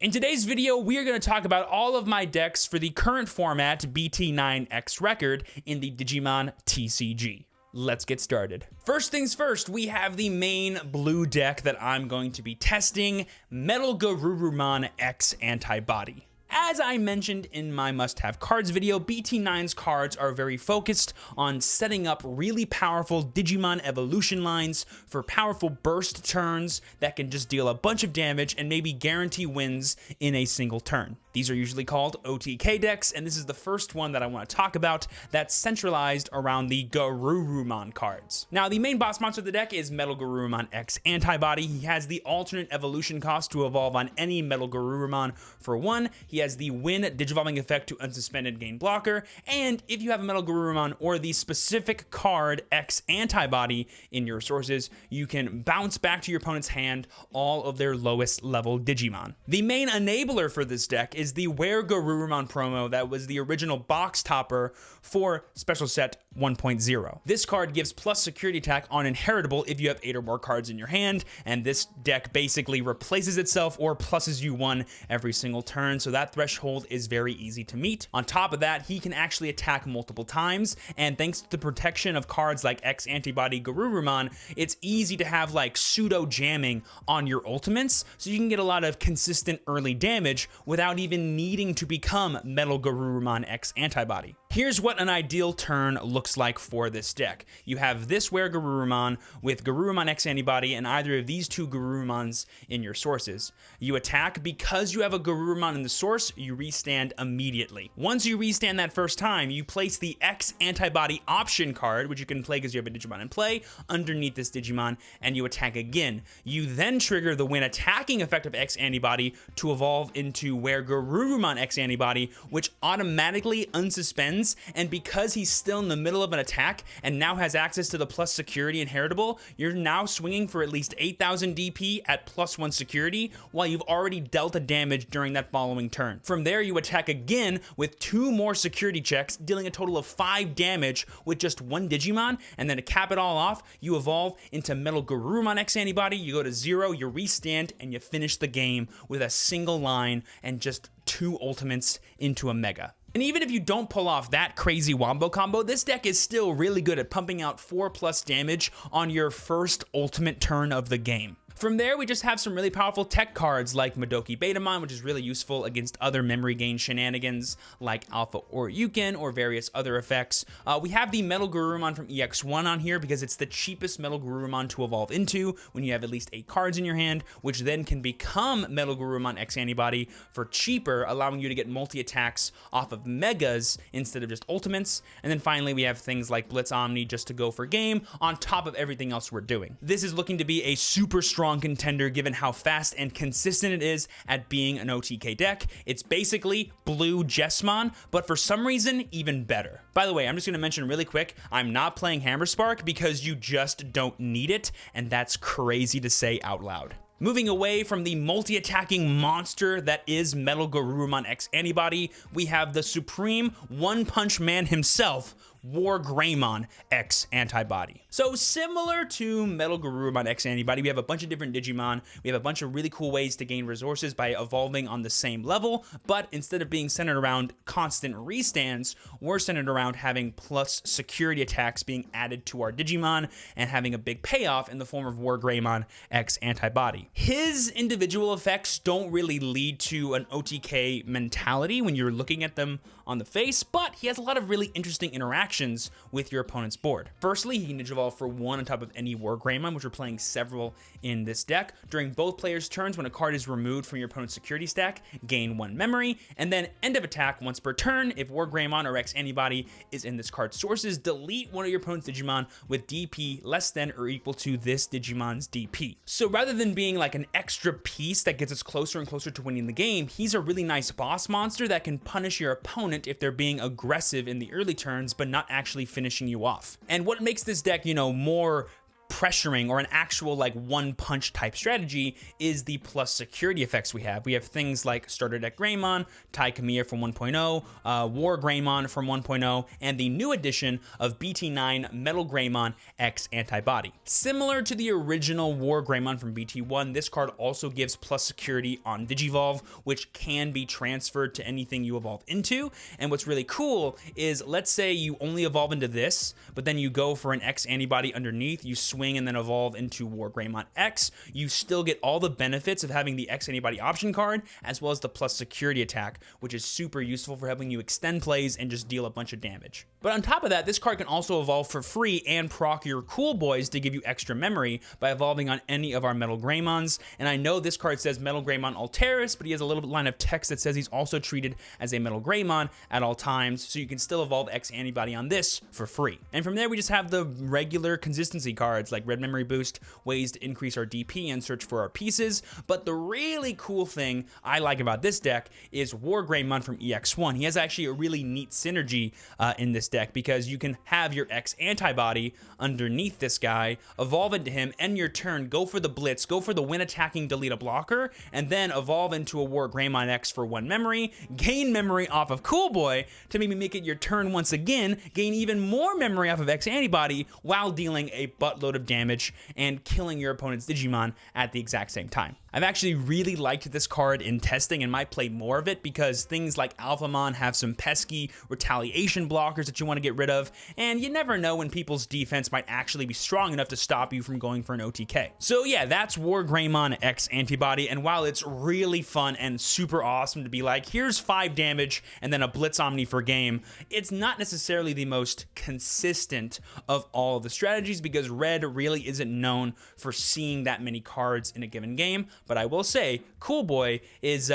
In today's video, we are going to talk about all of my decks for the current format BT9X record in the Digimon TCG. Let's get started. First things first, we have the main blue deck that I'm going to be testing, MetalGarurumon X Antibody. As I mentioned in my must-have cards video, BT9's cards are very focused on setting up really powerful Digimon evolution lines for powerful burst turns that can just deal a bunch of damage and maybe guarantee wins in a single turn. These are usually called OTK decks, and this is the first one that I want to talk about that's centralized around the Garurumon cards. Now, the main boss monster of the deck is MetalGarurumon X Antibody. He has the alternate evolution cost to evolve on any MetalGarurumon for 1. He has the win Digivolving effect to unsuspended gain blocker, and if you have a MetalGarurumon or the specific card X Antibody in your resources, you can bounce back to your opponent's hand all of their lowest level Digimon. The main enabler for this deck is the WarGreymon promo that was the original box topper for Special Set 1.0. This card gives plus security attack on inheritable if you have 8 or more cards in your hand, and this deck basically replaces itself or pluses you 1 every single turn, so that threshold is very easy to meet. On top of that, he can actually attack multiple times, and thanks to the protection of cards like X Antibody Garurumon, it's easy to have like pseudo jamming on your ultimates, so you can get a lot of consistent early damage without even needing to become MetalGarurumon X Antibody. Here's what an ideal turn looks like for this deck. You have this WarGreymon with Garurumon X Antibody and either of these two Garurumons in your sources. You attack. Because you have a Garurumon in the source, you restand immediately. Once you restand that first time, you place the X Antibody option card, which you can play because you have a Digimon in play, underneath this Digimon, and you attack again. You then trigger the when attacking effect of X Antibody to evolve into WarGreymon X Antibody, which automatically unsuspends, and because he's still in the middle of an attack and now has access to the plus security inheritable, you're now swinging for at least 8,000 DP at +1 security while you've already dealt a damage during that following turn. From there, you attack again with 2 more security checks, dealing a total of 5 damage with just 1 Digimon, and then to cap it all off, you evolve into MetalGarurumon X Antibody, you go to 0, you restand, and you finish the game with a single line and just 2 ultimates into a mega. And even if you don't pull off that crazy wombo combo, this deck is still really good at pumping out 4+ damage on your first ultimate turn of the game. From there, we just have some really powerful tech cards like Madoki Betamon, which is really useful against other memory gain shenanigans like Alpha or Yukin or various other effects. We have the MetalGarurumon from EX1 on here because it's the cheapest MetalGarurumon to evolve into when you have at least 8 cards in your hand, which then can become MetalGarurumon X Antibody for cheaper, allowing you to get multi-attacks off of megas instead of just ultimates. And then finally, we have things like Blitz Omni just to go for game on top of everything else we're doing. This is looking to be a super strong contender given how fast and consistent it is at being an OTK deck. It's basically blue Jessmon, but for some reason, even better. By the way, I'm just going to mention really quick, I'm not playing Hammerspark because you just don't need it, and that's crazy to say out loud. Moving away from the multi-attacking monster that is MetalGarurumon X Antibody, we have the supreme one-punch man himself, WarGreymon X Antibody. So similar to MetalGarurumon X Antibody, we have a bunch of different Digimon. We have a bunch of really cool ways to gain resources by evolving on the same level, but instead of being centered around constant restands, we're centered around having plus security attacks being added to our Digimon and having a big payoff in the form of WarGreymon X Antibody. His individual effects don't really lead to an OTK mentality when you're looking at them on the face, but he has a lot of really interesting interactions with your opponent's board. Firstly, he can Digivolve for 1 on top of any WarGreymon, which we're playing several in this deck. During both players' turns, when a card is removed from your opponent's security stack, gain 1 memory, and then end of attack once per turn. If WarGreymon or X Antibody is in this card's sources, delete one of your opponent's Digimon with DP less than or equal to this Digimon's DP. So rather than being like an extra piece that gets us closer and closer to winning the game, he's a really nice boss monster that can punish your opponent if they're being aggressive in the early turns but not actually finishing you off. And what makes this deck, more pressuring or an actual like one punch type strategy is the plus security effects we have. We have things like starter deck Greymon, Tai Kamiya from 1.0, WarGreymon from 1.0, and the new edition of BT9 MetalGarurumon X Antibody. Similar to the original WarGreymon from BT1, this card also gives plus security on Digivolve, which can be transferred to anything you evolve into. And what's really cool is, let's say you only evolve into this, but then you go for an X Antibody underneath, you swing and then evolve into WarGreymon X, you still get all the benefits of having the X Antibody option card, as well as the plus security attack, which is super useful for helping you extend plays and just deal a bunch of damage. But on top of that, this card can also evolve for free and proc your cool boys to give you extra memory by evolving on any of our MetalGarurumon's. And I know this card says MetalGarurimon Alteris, but he has a little line of text that says he's also treated as a MetalGarurimon at all times, so you can still evolve X Antibody on this for free. And from there, we just have the regular consistency cards like Red Memory Boost, ways to increase our DP and search for our pieces. But the really cool thing I like about this deck is WarGreymon from EX1. He has actually a really neat synergy in this deck, because you can have your X Antibody underneath this guy, evolve into him, end your turn, go for the blitz, go for the when attacking delete a blocker, and then evolve into a WarGreymon X for 1 memory, gain memory off of Cool Boy to maybe make it your turn once again, gain even more memory off of X Antibody while dealing a buttload of damage and killing your opponent's Digimon at the exact same time. I've actually really liked this card in testing and might play more of it, because things like Alphamon have some pesky retaliation blockers that you want to get rid of, and you never know when people's defense might actually be strong enough to stop you from going for an OTK. So yeah, that's WarGreymon X Antibody, and while it's really fun and super awesome to be like, here's 5 damage and then a Blitz Omni for game, it's not necessarily the most consistent of all of the strategies, because Red really isn't known for seeing that many cards in a given game. But I will say, Cool Boy is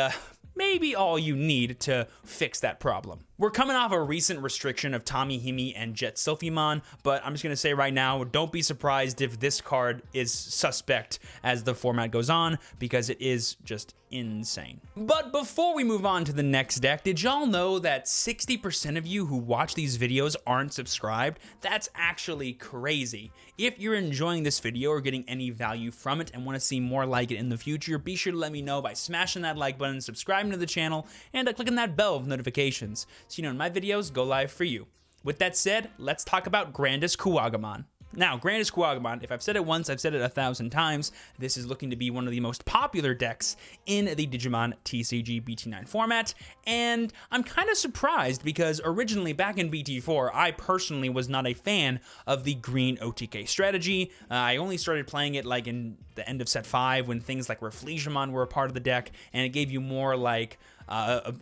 maybe all you need to fix that problem. We're coming off a recent restriction of Tommy Himi and Jet Sophimon, but I'm just going to say right now, don't be surprised if this card is suspect as the format goes on, because it is just insane. But before we move on to the next deck, did y'all know that 60% of you who watch these videos aren't subscribed? That's actually crazy. If you're enjoying this video or getting any value from it and want to see more like it in the future, be sure to let me know by smashing that like button, subscribing to the channel, and clicking that bell of notifications, so you know when my videos go live for you. With that said, let's talk about GrandisKuwagamon. Now, GrandisKuwagamon, if I've said it once, I've said it 1,000 times. This is looking to be one of the most popular decks in the Digimon TCG BT9 format, and I'm kind of surprised, because originally back in BT4, I personally was not a fan of the green OTK strategy. I only started playing it like in the end of set 5 when things like Reflexiamon were a part of the deck, and it gave you more like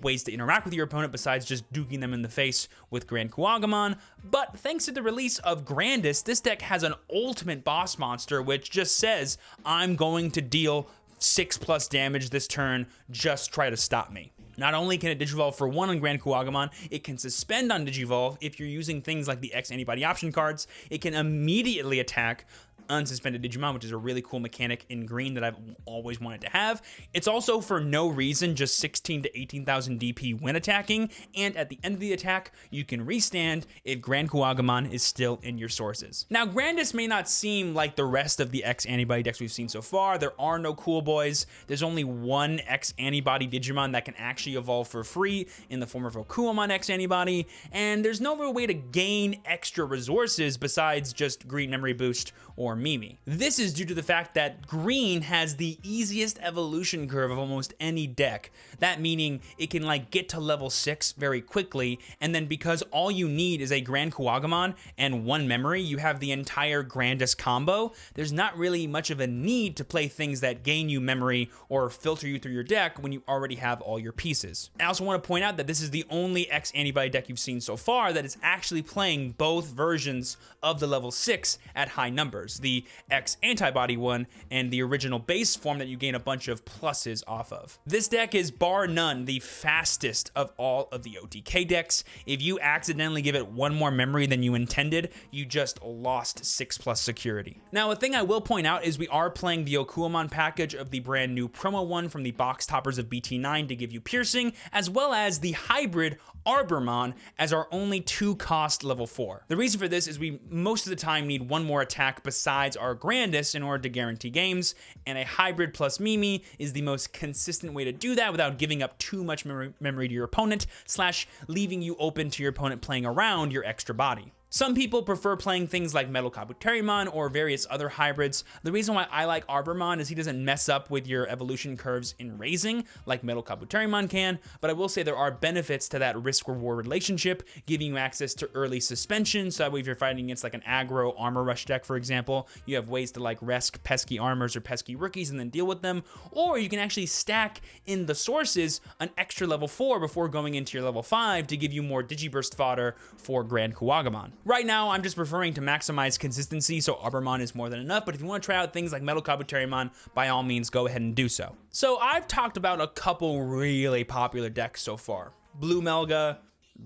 ways to interact with your opponent besides just duking them in the face with GrandisKuwagamon. But thanks to the release of Grandis, this deck has an ultimate boss monster, which just says, I'm going to deal 6+ damage this turn, just try to stop me. Not only can it Digivolve for 1 on GrandisKuwagamon, it can suspend on Digivolve if you're using things like the X Antibody option cards. It can immediately attack unsuspended Digimon, which is a really cool mechanic in green that I've always wanted to have. It's also for no reason, just 16 to 18,000 DP when attacking, and at the end of the attack, you can restand if GrandisKuwagamon is still in your sources. Now, Grandis may not seem like the rest of the X Antibody decks we've seen so far. There are no cool boys. There's only one X Antibody Digimon that can actually evolve for free in the form of Rokuamon X Antibody, and there's no real way to gain extra resources besides just green memory boost or Mimi. This is due to the fact that green has the easiest evolution curve of almost any deck. That meaning it can like get to level 6 very quickly, and then because all you need is a GrandisKuwagamon and 1 memory, you have the entire Grandis combo. There's not really much of a need to play things that gain you memory or filter you through your deck when you already have all your pieces. I also want to point out that this is the only X Antibody deck you've seen so far that is actually playing both versions of the level 6 at high numbers. The X Antibody one and the original base form that you gain a bunch of pluses off of. This deck is bar none the fastest of all of the OTK decks. If you accidentally give it 1 more memory than you intended, you just lost 6+ security. Now, a thing I will point out is we are playing the Okuamon package of the brand new promo one from the box toppers of BT9 to give you piercing, as well as the hybrid Arbormon as our only 2-cost level 4. The reason for this is we most of the time need 1 more attack besides besides our Grandis in order to guarantee games, and a hybrid plus Mimi is the most consistent way to do that without giving up too much memory to your opponent, / leaving you open to your opponent playing around your extra body. Some people prefer playing things like MetalGarurumon or various other hybrids. The reason why I like Arbomon is he doesn't mess up with your evolution curves in raising like MetalGarurumon can, but I will say there are benefits to that risk-reward relationship, giving you access to early suspension, so that way if you're fighting against like an aggro armor rush deck, for example, you have ways to like resc pesky armors or pesky rookies and then deal with them, or you can actually stack in the sources an extra level 4 before going into your level 5 to give you more Digiburst fodder for GrandisKuwagamon. Right now, I'm just preferring to maximize consistency, so Arbomon is more than enough, but if you want to try out things like MetalGarurumon, by all means, go ahead and do so. So I've talked about a couple really popular decks so far. Blue Melga,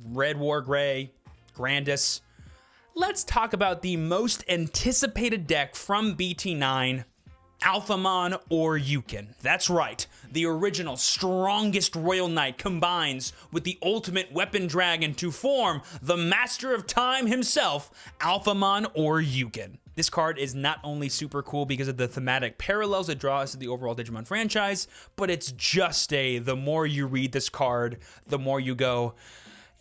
Red WarGrey, Grandis. Let's talk about the most anticipated deck from BT9, Alphamon or Yukin. That's right, the original strongest Royal Knight combines with the ultimate weapon dragon to form the Master of Time himself, Alphamon or Yukin. This card is not only super cool because of the thematic parallels it draws to the overall Digimon franchise, but it's just the more you read this card, the more you go,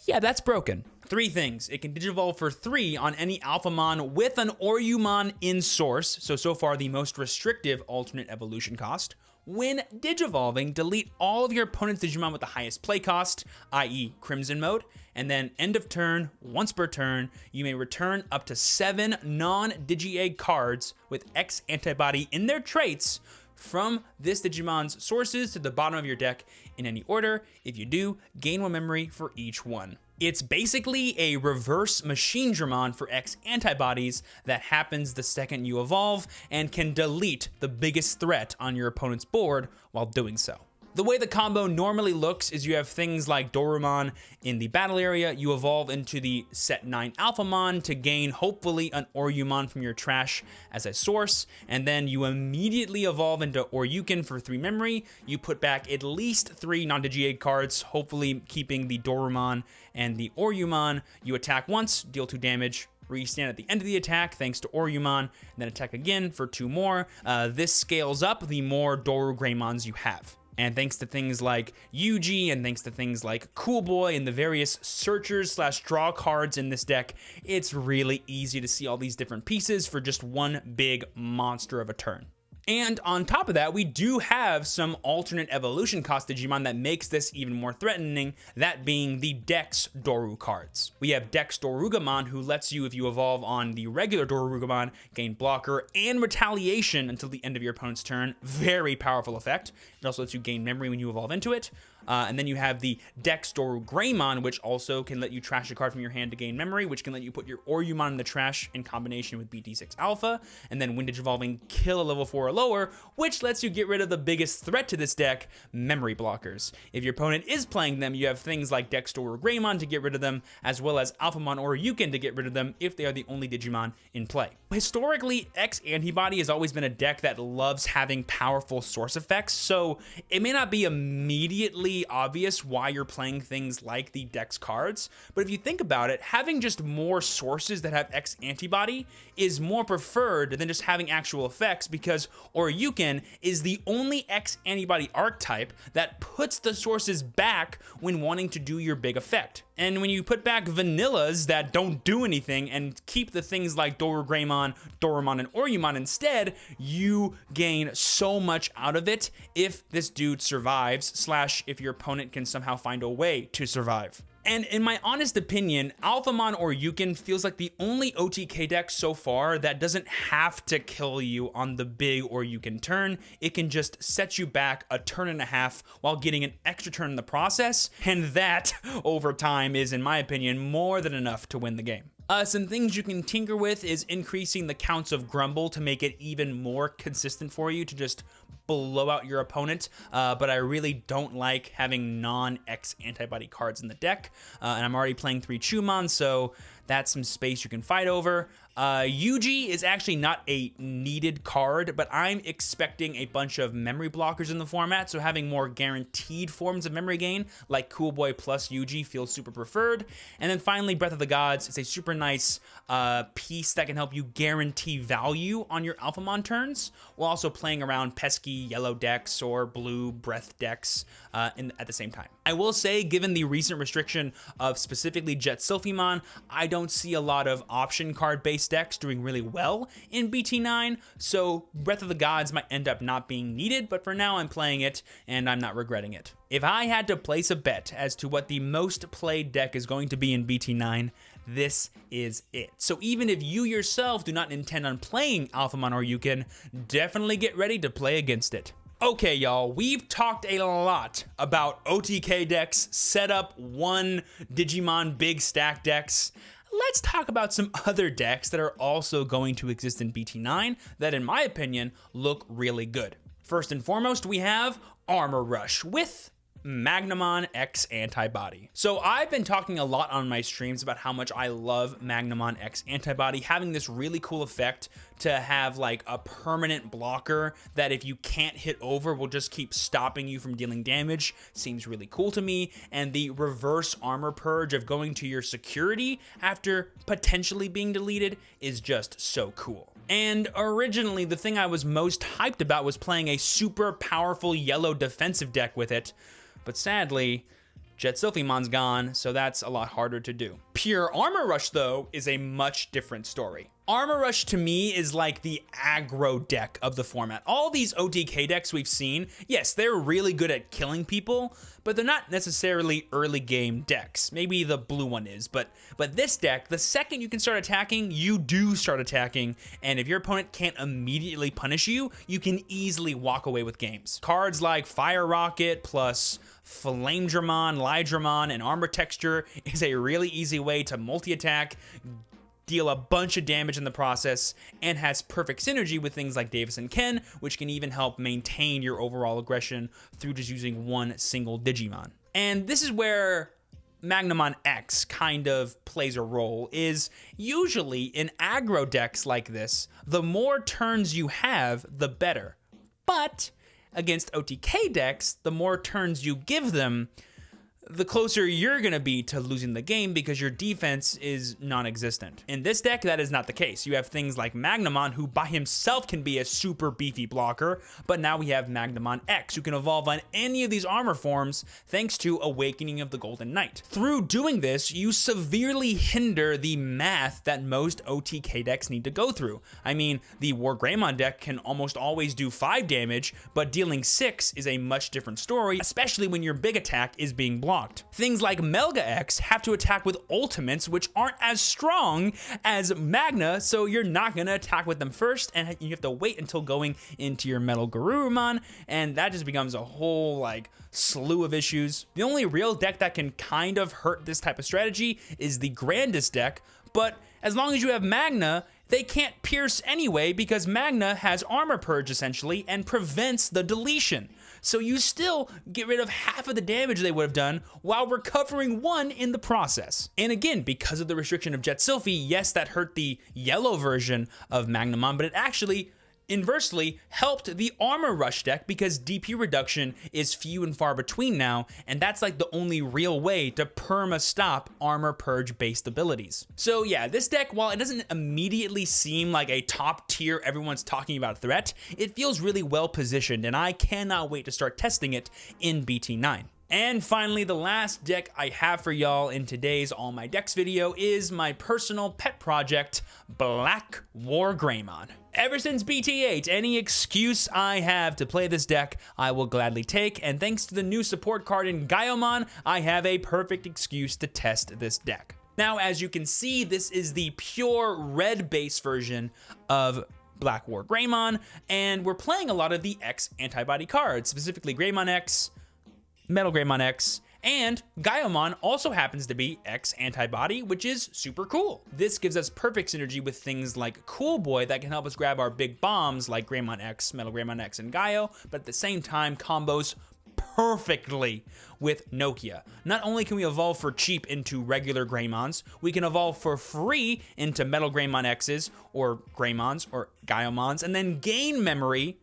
yeah, that's broken. 3 things. It can Digivolve for 3 on any Alphamon with an Orumon in source, so far the most restrictive alternate evolution cost. When Digivolving, delete all of your opponent's Digimon with the highest play cost, i.e. Crimson mode, and then end of turn, once per turn, you may return up to 7 non-Digi-Egg cards with X Antibody in their traits from this Digimon's sources to the bottom of your deck in any order. If you do, gain 1 memory for each one. It's basically a reverse Machine Dramon for X antibodies that happens the second you evolve and can delete the biggest threat on your opponent's board while doing so. The way the combo normally looks is you have things like Dorumon in the battle area, you evolve into the set 9 Alphamon to gain hopefully an Orumon from your trash as a source, and then you immediately evolve into Oryukin for 3 memory, you put back at least 3 non-Digi-Egg cards, hopefully keeping the Dorumon and the Orumon, you attack once, deal 2 damage, restand at the end of the attack thanks to Orumon, and then attack again for 2 more. This scales up the more WarGreymons you have. And thanks to things like Yuji and thanks to things like Cool Boy and the various searchers / draw cards in this deck, it's really easy to see all these different pieces for just one big monster of a turn. And on top of that, we do have some alternate evolution cost Digimon that makes this even more threatening, that being the Dex Doru cards. We have Dex Dorugamon, who lets you, if you evolve on the regular Dorugamon, gain blocker and retaliation until the end of your opponent's turn. Very powerful effect. It also lets you gain memory when you evolve into it. And then you have the Dex WarGreymon, which also can let you trash a card from your hand to gain memory, which can let you put your Orumon in the trash in combination with BT6 Alpha, and then when Digivolving, kill a level 4 or lower, which lets you get rid of the biggest threat to this deck, memory blockers. If your opponent is playing them, you have things like Dex WarGreymon to get rid of them, as well as Alphamon or Yukin to get rid of them if they are the only Digimon in play. Historically, X Antibody has always been a deck that loves having powerful source effects, so it may not be immediately obvious why you're playing things like the Dex cards, but if you think about it, having just more sources that have X Antibody is more preferred than just having actual effects, because Oryukin is the only X Antibody archetype that puts the sources back when wanting to do your big effect. And when you put back vanillas that don't do anything and keep the things like WarGreymon, Dorumon, and Orumon instead, you gain so much out of it if this dude survives, / if your opponent can somehow find a way to survive. And in my honest opinion, Alphamon or Yukin feels like the only OTK deck so far that doesn't have to kill you on the big Oryukin turn. It can just set you back a turn and a half while getting an extra turn in the process, and that, over time, is, in my opinion, more than enough to win the game. Some things you can tinker with is increasing the counts of Grumble to make it even more consistent for you to just blow out your opponent, but I really don't like having non-X antibody cards in the deck, and I'm already playing 3 Chumon, so that's some space you can fight over. Yuji is actually not a needed card, but I'm expecting a bunch of memory blockers in the format, so having more guaranteed forms of memory gain, like Cool Boy plus Yuji, feels super preferred. And then finally, Breath of the Gods is a super nice piece that can help you guarantee value on your Alphamon turns, while also playing around pesky yellow decks or blue breath decks at the same time. I will say, given the recent restriction of specifically Jet Sylphimon, I don't see a lot of option card-based decks doing really well in BT9, so Breath of the Gods might end up not being needed, but for now I'm playing it and I'm not regretting it. If I had to place a bet as to what the most played deck is going to be in BT9, this is it. So even if you yourself do not intend on playing Alphamon or Yukin, definitely get ready to play against it. Okay, y'all, we've talked a lot about OTK decks, set up one Digimon big stack decks. Let's talk about some other decks that are also going to exist in BT9 that, in my opinion, look really good. First and foremost, we have Armor Rush with Magnamon X Antibody. So I've been talking a lot on my streams about how much I love Magnamon X Antibody, having this really cool effect to have like a permanent blocker that if you can't hit over will just keep stopping you from dealing damage. Seems really cool to me. And the reverse armor purge of going to your security after potentially being deleted is just so cool. And originally, the thing I was most hyped about was playing a super powerful yellow defensive deck with it, but sadly, Jet Sylphimon's gone, so that's a lot harder to do. Pure Armor Rush, though, is a much different story. Armor Rush, to me, is like the aggro deck of the format. All these OTK decks we've seen, yes, they're really good at killing people, but they're not necessarily early game decks. Maybe the blue one is, but this deck, the second you can start attacking, you do start attacking, and if your opponent can't immediately punish you, you can easily walk away with games. Cards like Fire Rocket plus Flamedramon, Lydramon, and Armor Texture is a really easy way to multi-attack, deal a bunch of damage in the process, and has perfect synergy with things like Davis and Ken, which can even help maintain your overall aggression through just using one single Digimon. And this is where Magnamon X kind of plays a role, is usually in aggro decks like this, the more turns you have, the better. But against OTK decks, the more turns you give them, the closer you're going to be to losing the game because your defense is non-existent. In this deck, that is not the case. You have things like Magnamon, who by himself can be a super beefy blocker, but now we have Magnamon X, who can evolve on any of these armor forms thanks to Awakening of the Golden Knight. Through doing this, you severely hinder the math that most OTK decks need to go through. I mean, the WarGreymon deck can almost always do 5 damage, but dealing 6 is a much different story, especially when your big attack is being blocked. Things like Melga X have to attack with ultimates, which aren't as strong as Magna, so you're not going to attack with them first, and you have to wait until going into your MetalGarurumon, and that just becomes a whole like slew of issues. The only real deck that can kind of hurt this type of strategy is the Grandis deck, but as long as you have Magna, they can't pierce anyway because Magna has Armor Purge essentially and prevents the deletion. So you still get rid of half of the damage they would have done while recovering 1 in the process. And again, because of the restriction of Jet Sylphy, yes, that hurt the yellow version of Magnamon, but it actually inversely helped the Armor Rush deck because DP reduction is few and far between now, and that's like the only real way to perma-stop Armor Purge based abilities. So yeah, this deck, while it doesn't immediately seem like a top tier everyone's talking about threat, it feels really well positioned, and I cannot wait to start testing it in BT9. And finally, the last deck I have for y'all in today's All My Decks video is my personal pet project, BlackWarGreymon. Ever since BT8, any excuse I have to play this deck, I will gladly take, and thanks to the new support card in Gaiomon, I have a perfect excuse to test this deck. Now, as you can see, this is the pure red base version of BlackWarGreymon, and we're playing a lot of the X Antibody cards, specifically Greymon X, MetalGarurumon X, And Gaiomon also happens to be X Antibody, which is super cool. This gives us perfect synergy with things like Cool Boy that can help us grab our big bombs like Greymon X, MetalGarurumon X, and Gaio, but at the same time combos perfectly with Nokia. Not only can we evolve for cheap into regular Greymons, we can evolve for free into MetalGarurumon X's or Greymons or Gaiomons, and then gain memory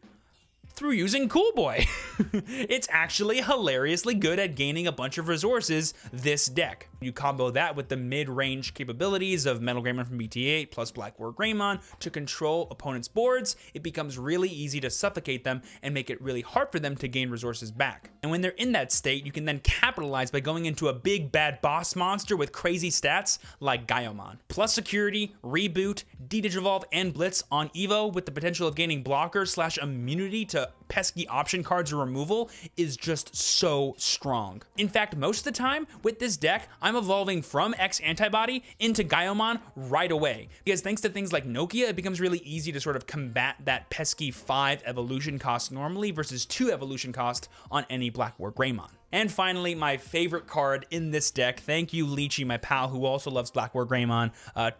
through using Cool Boy. It's actually hilariously good at gaining a bunch of resources, this deck. You combo that with the mid-range capabilities of MetalGarurumon from BT8 plus BlackWarGreymon to control opponents' boards, it becomes really easy to suffocate them and make it really hard for them to gain resources back. And when they're in that state, you can then capitalize by going into a big bad boss monster with crazy stats like Gaiomon. Plus security, reboot, D-Digivolve, and Blitz on Evo with the potential of gaining blocker / immunity to pesky option cards or removal is just so strong. In fact, most of the time with this deck, I'm evolving from X Antibody into Gaiomon right away, because thanks to things like Nokia, it becomes really easy to sort of combat that pesky 5 evolution cost normally versus 2 evolution cost on any BlackWarGreymon. And finally, my favorite card in this deck, thank you Lychee, my pal who also loves BlackWarGreymon,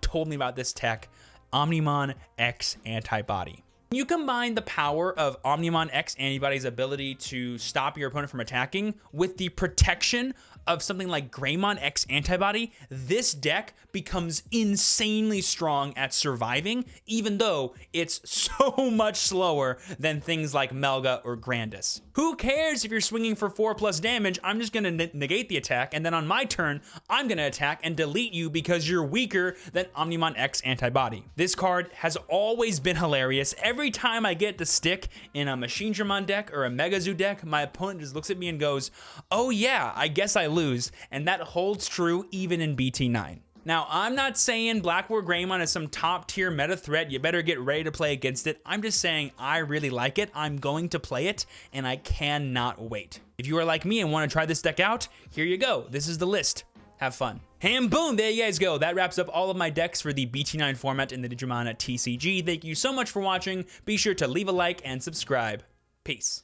told me about this tech, Omnimon X Antibody. You combine the power of Omnimon X Antibody's ability to stop your opponent from attacking with the protection of something like Greymon X Antibody, this deck becomes insanely strong at surviving, even though it's so much slower than things like Melga or Grandis. Who cares if you're swinging for 4+ damage? I'm just gonna negate the attack, and then on my turn, I'm gonna attack and delete you because you're weaker than Omnimon X Antibody. This card has always been hilarious. Every time I get to stick in a Machinedramon deck or a Megazoo deck, my opponent just looks at me and goes, oh yeah, I guess I lose, and that holds true even in BT9. Now, I'm not saying BlackWarGreymon is some top tier meta threat, you better get ready to play against it. I'm just saying I really like it, I'm going to play it, and I cannot wait. If you are like me and want to try this deck out, here you go, this is the list. Have fun. And boom, there you guys go. That wraps up all of my decks for the BT9 format in the Digimon TCG. Thank you so much for watching. Be sure to leave a like and subscribe. Peace.